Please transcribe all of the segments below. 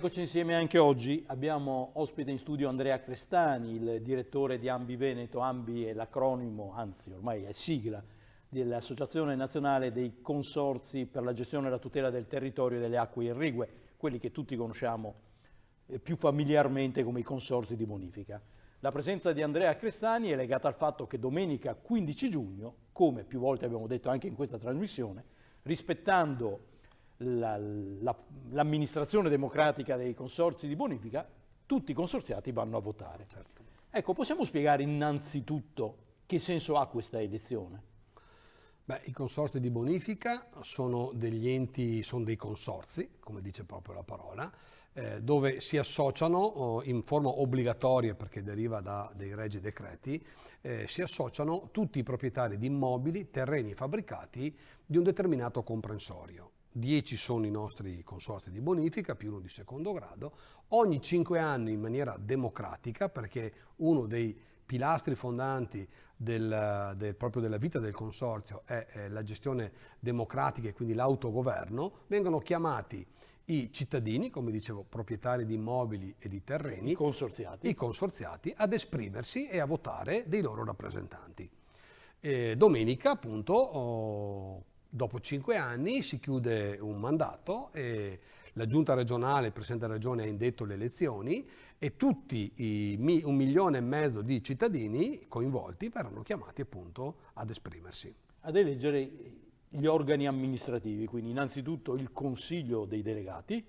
Eccoci insieme anche oggi. Abbiamo ospite in studio Andrea Crestani, il direttore di Ambi Veneto. Ambi è l'acronimo, anzi ormai è sigla, dell'Associazione Nazionale dei Consorzi per la gestione e la tutela del territorio e delle acque irrigue, quelli che tutti conosciamo più familiarmente come i consorzi di bonifica. La presenza di Andrea Crestani è legata al fatto che domenica 15 giugno, come più volte abbiamo detto anche in questa trasmissione, rispettando l'amministrazione democratica dei consorzi di bonifica, tutti i consorziati vanno a votare. Certo. Ecco, possiamo spiegare innanzitutto che senso ha questa elezione? Beh, i consorzi di bonifica sono degli enti, sono dei consorzi, come dice proprio la parola, dove si associano in forma obbligatoria, perché deriva da dei regi decreti, si associano tutti i proprietari di immobili, terreni e fabbricati di un determinato comprensorio. 10 sono i nostri consorzi di bonifica, più uno di secondo grado. Ogni 5 anni in maniera democratica, perché uno dei pilastri fondanti proprio della vita del consorzio è la gestione democratica e quindi l'autogoverno, vengono chiamati i cittadini, come dicevo, proprietari di immobili e di terreni, i consorziati ad esprimersi e a votare dei loro rappresentanti. Domenica, appunto, dopo 5 anni si chiude un mandato e la giunta regionale, il presidente della regione ha indetto le elezioni e tutti i 1,5 milioni di cittadini coinvolti verranno chiamati appunto ad esprimersi. Ad eleggere gli organi amministrativi, quindi innanzitutto il consiglio dei delegati,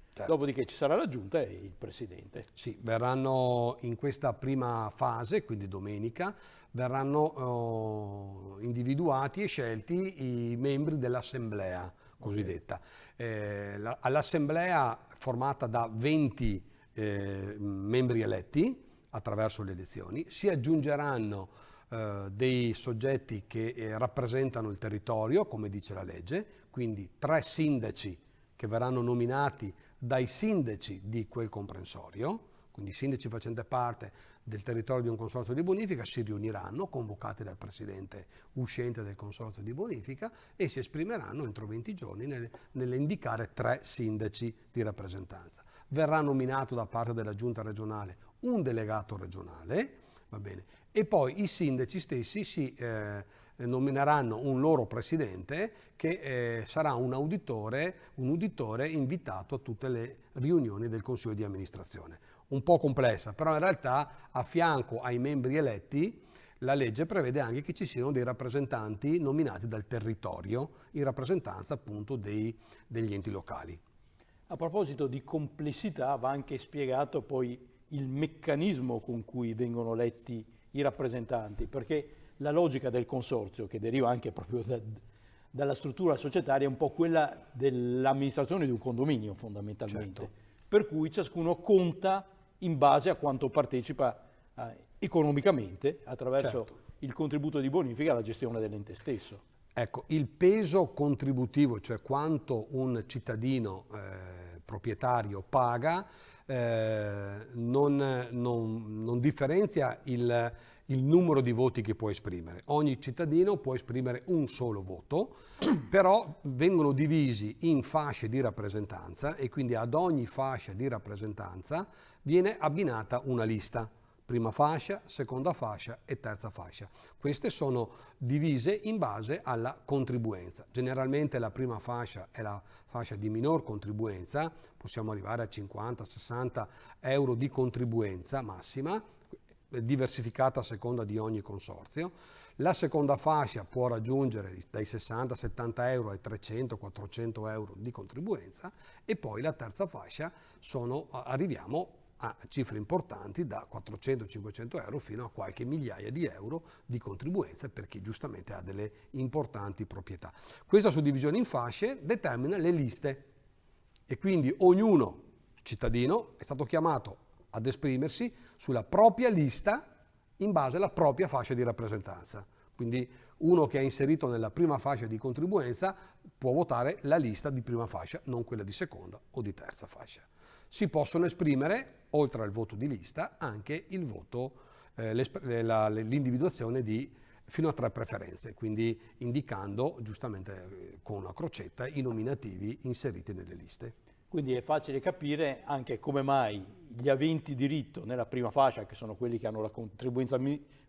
certo. Dopodiché ci sarà la giunta e il presidente. Sì, verranno in questa prima fase, quindi domenica, verranno individuati e scelti i membri dell'assemblea cosiddetta. Okay. All'assemblea formata da 20 membri eletti attraverso le elezioni, si aggiungeranno dei soggetti che rappresentano il territorio, come dice la legge, quindi 3 sindaci che verranno nominati dai sindaci di quel comprensorio, quindi i sindaci facenti parte del territorio di un consorzio di bonifica si riuniranno, convocati dal presidente uscente del consorzio di bonifica, e si esprimeranno entro 20 giorni nell'indicare 3 sindaci di rappresentanza. Verrà nominato da parte della giunta regionale un delegato regionale, va bene, e poi i sindaci stessi si nomineranno un loro presidente che sarà un uditore invitato a tutte le riunioni del Consiglio di amministrazione. Un po' complessa, però in realtà a fianco ai membri eletti la legge prevede anche che ci siano dei rappresentanti nominati dal territorio in rappresentanza appunto degli enti locali. A proposito di complessità, va anche spiegato poi il meccanismo con cui vengono eletti i rappresentanti, perché la logica del consorzio, che deriva anche proprio dalla struttura societaria, è un po' quella dell'amministrazione di un condominio fondamentalmente, certo. Per cui ciascuno conta in base a quanto partecipa economicamente attraverso certo. Il contributo di bonifica alla gestione dell'ente stesso. Ecco, il peso contributivo, cioè quanto un cittadino proprietario paga, non differenzia il numero di voti che può esprimere. Ogni cittadino può esprimere un solo voto, però vengono divisi in fasce di rappresentanza e quindi ad ogni fascia di rappresentanza viene abbinata una lista. Prima fascia, seconda fascia e terza fascia. Queste sono divise in base alla contribuenza. Generalmente la prima fascia è la fascia di minor contribuenza, possiamo arrivare a 50-60 euro di contribuenza massima, diversificata a seconda di ogni consorzio. La seconda fascia può raggiungere dai 60-70 euro ai 300-400 euro di contribuenza e poi la terza fascia arriviamo a cifre importanti da 400-500 euro fino a qualche migliaia di euro di contribuenza per chi giustamente ha delle importanti proprietà. Questa suddivisione in fasce determina le liste e quindi ognuno cittadino è stato chiamato ad esprimersi sulla propria lista in base alla propria fascia di rappresentanza. Quindi uno che è inserito nella prima fascia di contribuenza può votare la lista di prima fascia, non quella di seconda o di terza fascia. Si possono esprimere, oltre al voto di lista, anche il voto, l'individuazione di fino a 3 preferenze, quindi indicando giustamente con una crocetta i nominativi inseriti nelle liste. Quindi è facile capire anche come mai gli aventi diritto nella prima fascia, che sono quelli che hanno la contribuenza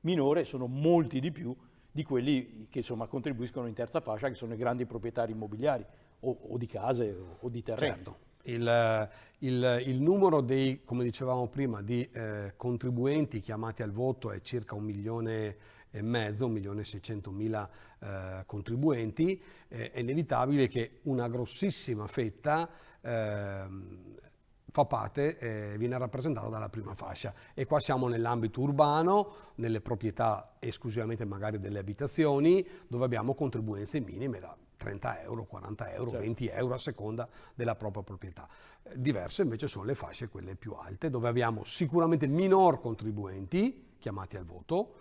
minore, sono molti di più di quelli che insomma contribuiscono in terza fascia, che sono i grandi proprietari immobiliari o di case o di terreni. Certo. Il numero dei, come dicevamo prima, di contribuenti chiamati al voto è circa 1,5 milioni, 1.600.000 contribuenti. È inevitabile che una grossissima fetta fa parte, viene rappresentata dalla prima fascia, e qua siamo nell'ambito urbano, nelle proprietà esclusivamente magari delle abitazioni, dove abbiamo contribuenze minime da 30 euro, 40 euro, certo, 20 euro a seconda della propria proprietà. Diverse invece sono le fasce, quelle più alte, dove abbiamo sicuramente minor contribuenti chiamati al voto,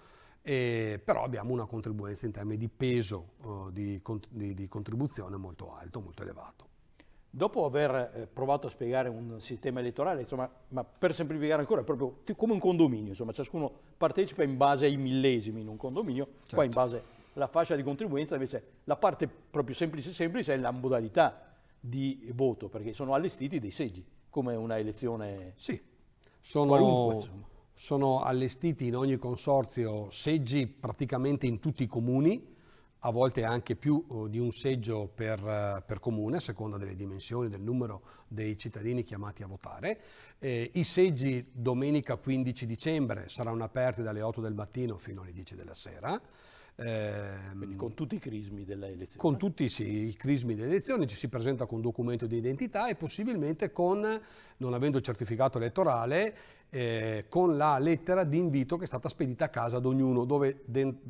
però abbiamo una contribuenza in termini di peso di contribuzione molto alto, molto elevato. Dopo aver provato a spiegare un sistema elettorale, insomma, ma per semplificare ancora, è proprio come un condominio, insomma, ciascuno partecipa in base ai millesimi in un condominio, certo, poi in base alla fascia di contribuenza, invece la parte proprio semplice è la modalità di voto, perché sono allestiti dei seggi, come una elezione sì, qualunque, insomma. sono allestiti in ogni consorzio seggi praticamente in tutti i comuni, a volte anche più di un seggio per comune, a seconda delle dimensioni, del numero dei cittadini chiamati a votare. I seggi domenica 15 dicembre saranno aperti dalle 8 del mattino fino alle 10 della sera. Quindi con tutti i crismi delle elezioni. Con tutti i crismi delle elezioni, ci si presenta con un documento di identità e possibilmente con, non avendo il certificato elettorale, con la lettera di invito che è stata spedita a casa ad ognuno, dove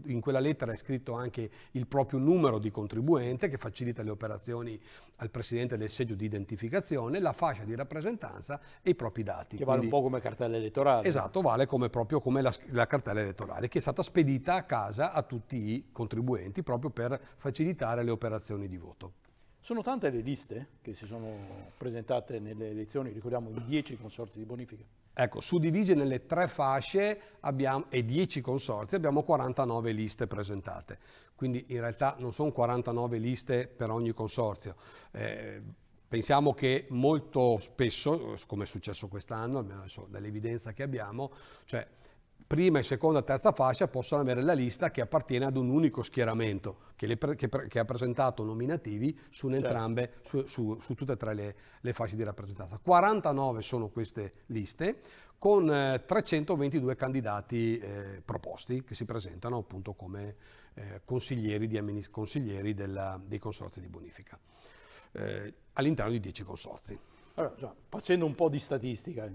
in quella lettera è scritto anche il proprio numero di contribuente, che facilita le operazioni al presidente del seggio di identificazione, la fascia di rappresentanza e i propri dati. Che vale un po' come cartella elettorale. Esatto, vale proprio come la cartella elettorale, che è stata spedita a casa a tutti i contribuenti proprio per facilitare le operazioni di voto. Sono tante le liste che si sono presentate nelle elezioni, ricordiamo i 10 consorzi di bonifica. Ecco, suddivise nelle 3 fasce e 10 consorzi, abbiamo 49 liste presentate. Quindi in realtà non sono 49 liste per ogni consorzio. Pensiamo che molto spesso, come è successo quest'anno, almeno adesso dall'evidenza che abbiamo, cioè prima e seconda e terza fascia possono avere la lista che appartiene ad un unico schieramento che ha presentato nominativi su entrambe, su tutte e 3 le fasce di rappresentanza. 49 sono queste liste con 322 candidati proposti che si presentano appunto come consiglieri dei consorzi di bonifica all'interno di 10 consorzi. Allora, facendo un po' di statistica,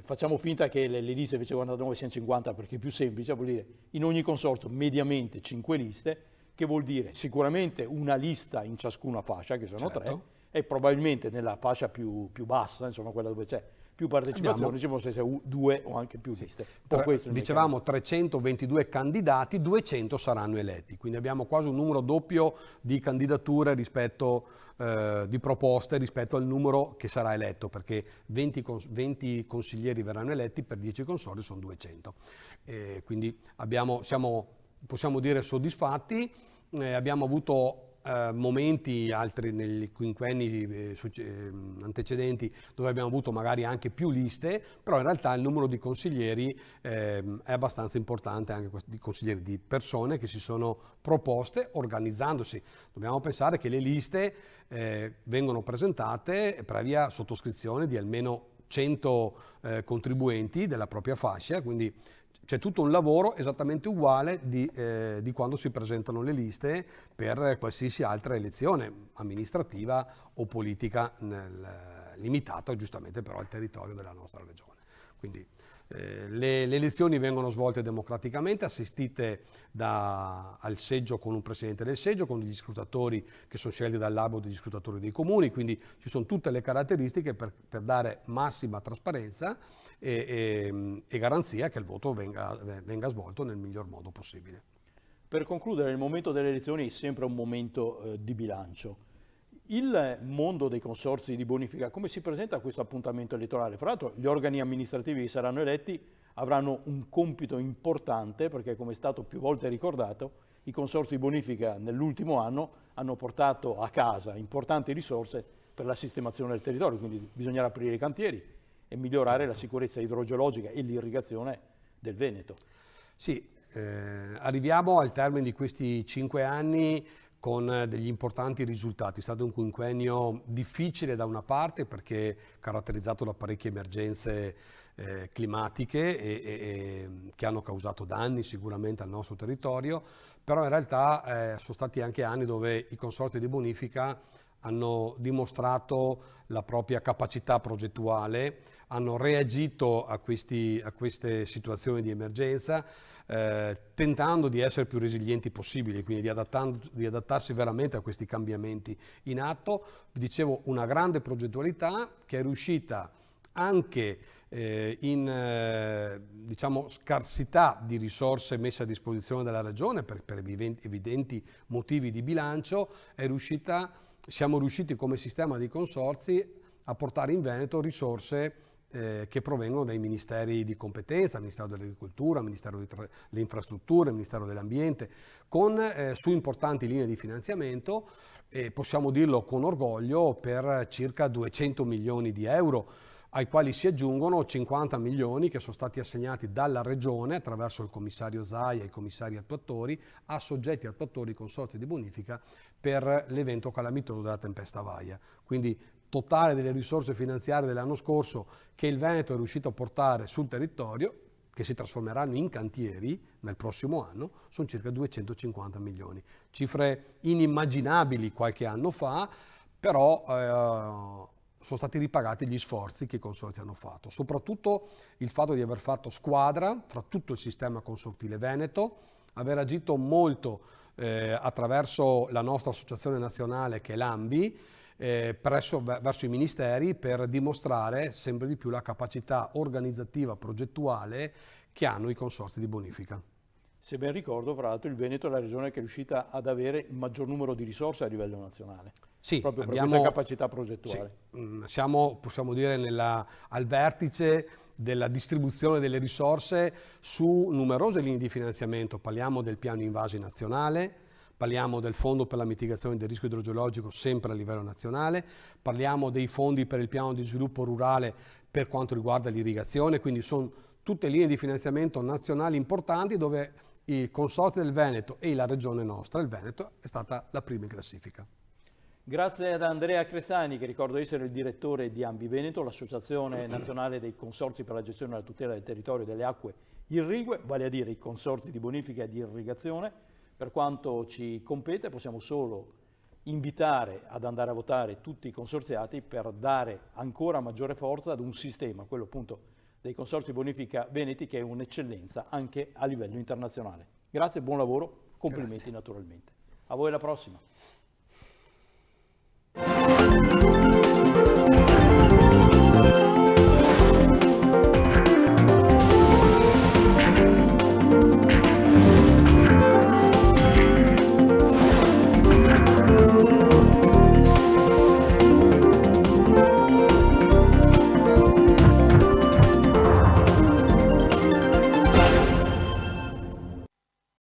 facciamo finta che le liste invece 49 siano 50 perché è più semplice, vuol dire in ogni consorzio mediamente 5 liste, che vuol dire sicuramente una lista in ciascuna fascia, che sono 3, e probabilmente nella fascia più bassa, insomma quella dove c'è più partecipazione, ci possono essere 2 o anche più liste. Dicevamo 322 candidati, 200 saranno eletti, quindi abbiamo quasi un numero doppio di candidature di proposte rispetto al numero che sarà eletto, perché 20 consiglieri verranno eletti per 10 consorzi, sono 200. Quindi possiamo dire soddisfatti. Abbiamo avuto momenti altri negli quinquenni antecedenti dove abbiamo avuto magari anche più liste, però in realtà il numero di consiglieri è abbastanza importante, anche di consiglieri, di persone che si sono proposte organizzandosi. Dobbiamo pensare che le liste vengono presentate previa sottoscrizione di almeno 100 contribuenti della propria fascia, quindi c'è tutto un lavoro esattamente uguale di quando si presentano le liste per qualsiasi altra elezione amministrativa o politica limitata giustamente però al territorio della nostra regione. Quindi le elezioni vengono svolte democraticamente, assistite al seggio con un presidente del seggio, con degli scrutatori che sono scelti dall'albo degli scrutatori dei comuni, quindi ci sono tutte le caratteristiche per dare massima trasparenza e garanzia che il voto venga svolto nel miglior modo possibile. Per concludere, il momento delle elezioni è sempre un momento di bilancio. Il mondo dei consorzi di bonifica, come si presenta a questo appuntamento elettorale? Fra l'altro gli organi amministrativi che saranno eletti avranno un compito importante perché, come è stato più volte ricordato, i consorzi di bonifica nell'ultimo anno hanno portato a casa importanti risorse per la sistemazione del territorio, quindi bisognerà aprire i cantieri e migliorare la sicurezza idrogeologica e l'irrigazione del Veneto. Sì, arriviamo al termine di questi 5 anni con degli importanti risultati. È stato un quinquennio difficile da una parte perché caratterizzato da parecchie emergenze climatiche che hanno causato danni sicuramente al nostro territorio, però in realtà sono stati anche anni dove i consorzi di bonifica hanno dimostrato la propria capacità progettuale, hanno reagito a queste situazioni di emergenza, tentando di essere più resilienti possibili, quindi di adattarsi veramente a questi cambiamenti in atto. Vi dicevo, una grande progettualità che è riuscita anche in diciamo, scarsità di risorse messe a disposizione dalla Regione per evidenti motivi di bilancio, siamo riusciti come sistema di consorzi a portare in Veneto risorse che provengono dai ministeri di competenza, Ministero dell'Agricoltura, Ministero delle Infrastrutture, Ministero dell'Ambiente, con su importanti linee di finanziamento, possiamo dirlo con orgoglio, per circa 200 milioni di euro, ai quali si aggiungono 50 milioni che sono stati assegnati dalla Regione attraverso il commissario Zaia e i commissari attuatori a soggetti attuatori consorzi di bonifica per l'evento calamitoso della tempesta Vaia. Quindi totale delle risorse finanziarie dell'anno scorso che il Veneto è riuscito a portare sul territorio, che si trasformeranno in cantieri nel prossimo anno, sono circa 250 milioni. Cifre inimmaginabili qualche anno fa, però sono stati ripagati gli sforzi che i consorzi hanno fatto, soprattutto il fatto di aver fatto squadra tra tutto il sistema consortile Veneto, aver agito molto attraverso la nostra associazione nazionale che è l'AMBI, verso i ministeri, per dimostrare sempre di più la capacità organizzativa progettuale che hanno i consorzi di bonifica. Se ben ricordo, fra l'altro, il Veneto è la regione che è riuscita ad avere il maggior numero di risorse a livello nazionale. Sì, proprio per questa capacità progettuale. Sì, siamo, possiamo dire, al vertice della distribuzione delle risorse su numerose linee di finanziamento. Parliamo del piano invasi nazionale, parliamo del fondo per la mitigazione del rischio idrogeologico sempre a livello nazionale, parliamo dei fondi per il piano di sviluppo rurale per quanto riguarda l'irrigazione, quindi sono tutte linee di finanziamento nazionali importanti dove il Consorzio del Veneto e la regione nostra, il Veneto, è stata la prima in classifica. Grazie ad Andrea Crestani, che ricordo essere il direttore di Ambi Veneto, l'Associazione Nazionale dei Consorzi per la Gestione e la Tutela del Territorio e delle Acque Irrigue, vale a dire i consorzi di bonifica e di irrigazione. Per quanto ci compete, possiamo solo invitare ad andare a votare tutti i consorziati per dare ancora maggiore forza ad un sistema, quello appunto dei consorzi bonifica veneti, che è un'eccellenza anche a livello internazionale. Grazie, buon lavoro, complimenti. Grazie. Naturalmente. A voi, alla prossima.